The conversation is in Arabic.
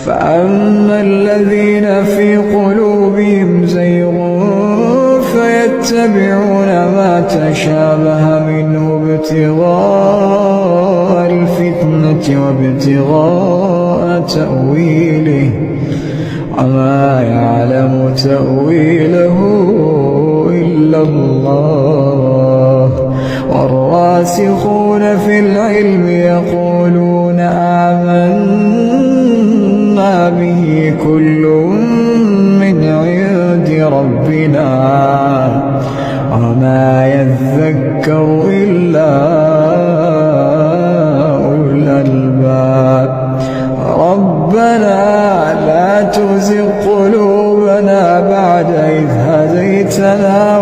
فأما الذين في قلوبهم زيغ فيتبعون ما تشابه منه ابتغاء الفتنة وابتغاء تأويله وما يعلم تأويله إلا الله والراسخون في العلم يقولون آمنا به كل من عند ربنا وما يذكر إلا أولو الألباب ربنا لا تزغ قلوبنا بعد إذ هديتنا